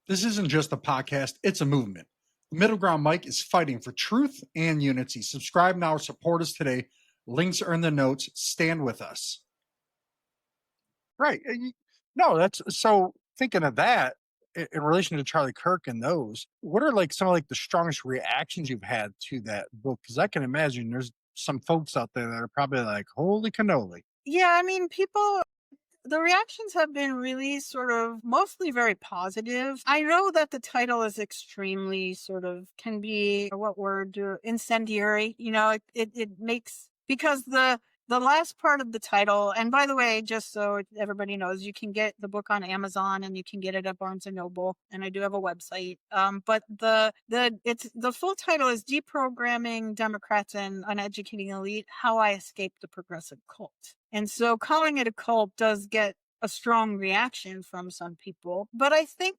This isn't just a podcast, it's a movement. The Middle Ground Mike is fighting for truth and unity. Subscribe now or support us today. Links are in the notes. Stand with us. Right. No, that's so thinking of that in relation to Charlie Kirk and those, what are like some of like the strongest reactions you've had to that book? Because I can imagine there's some folks out there that are probably like, holy cannoli. Yeah, I mean, the reactions have been really sort of mostly very positive. I know that the title is extremely sort of can be what word incendiary. It makes because the last part of the title, and by the way, just so everybody knows, you can get the book on Amazon and you can get it at Barnes and Noble, and I do have a website. But the full title is Deprogramming Democrats and Uneducating Elite: How I Escaped the Progressive Cult. And so calling it a cult does get a strong reaction from some people. But I think,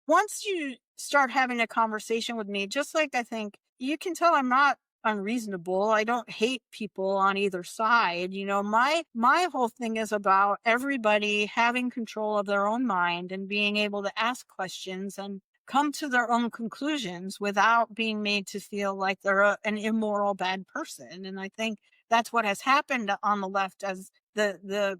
once you start having a conversation with me, just like I think you can tell I'm not unreasonable. I don't hate people on either side. My whole thing is about everybody having control of their own mind and being able to ask questions and come to their own conclusions without being made to feel like they're an immoral bad person. And I think that's what has happened on the left as the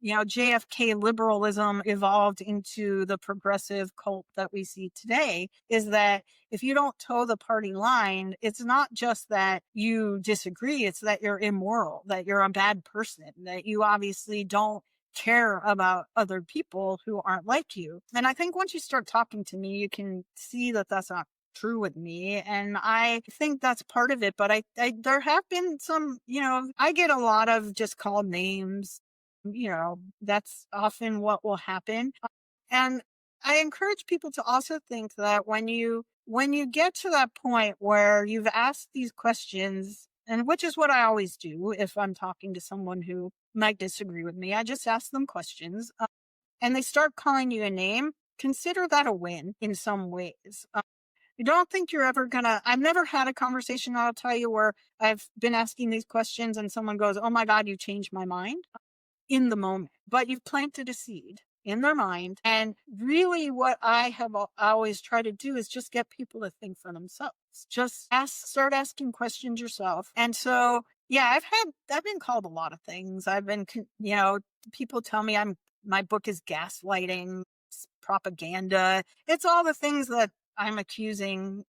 JFK liberalism evolved into the progressive cult that we see today, is that if you don't toe the party line, it's not just that you disagree, it's that you're immoral, that you're a bad person, that you obviously don't care about other people who aren't like you. And I think once you start talking to me, you can see that that's not true with me. And I think that's part of it. But I there have been some, I get a lot of just called names. That's often what will happen. And I encourage people to also think that when you get to that point where you've asked these questions, and which is what I always do if I'm talking to someone who might disagree with me, I just ask them questions, and they start calling you a name, consider that a win in some ways. I don't think you're ever I've never had a conversation, I'll tell you, where I've been asking these questions and someone goes, oh my God, you changed my mind in the moment. But you've planted a seed in their mind. And really what I have always tried to do is just get people to think for themselves. Just start asking questions yourself. And so, yeah, I've been called a lot of things. I've been, people tell me my book is gaslighting, it's propaganda. It's all the things that I'm accusing,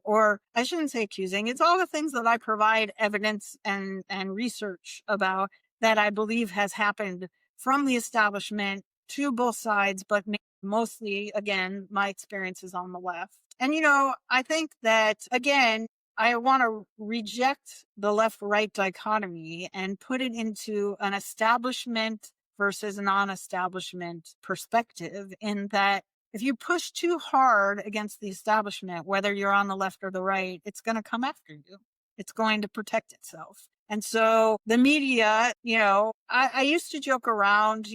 or I shouldn't say accusing. It's all the things that I provide evidence and research about that I believe has happened from the establishment to both sides, but mostly, again, my experiences on the left. And, I think that, again, I want to reject the left-right dichotomy and put it into an establishment versus non-establishment perspective, in that if you push too hard against the establishment, whether you're on the left or the right, it's going to come after you. It's going to protect itself. And so the media, I used to joke around,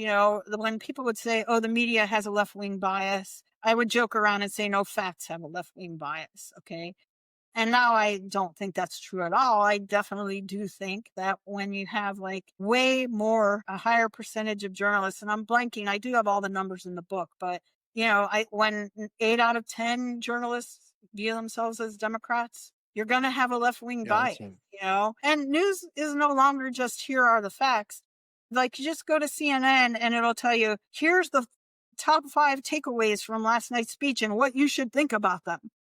when people would say, oh, the media has a left-wing bias, I would joke around and say, no, facts have a left-wing bias. Okay. And now I don't think that's true at all. I definitely do think that when you have like way more, a higher percentage of journalists, and I'm blanking, I do have all the numbers in the book, but when 8 out of 10 journalists view themselves as Democrats, you're going to have a left-wing bias, and news is no longer just, here are the facts. Like, you just go to CNN and it'll tell you, here's the top 5 takeaways from last night's speech and what you should think about them.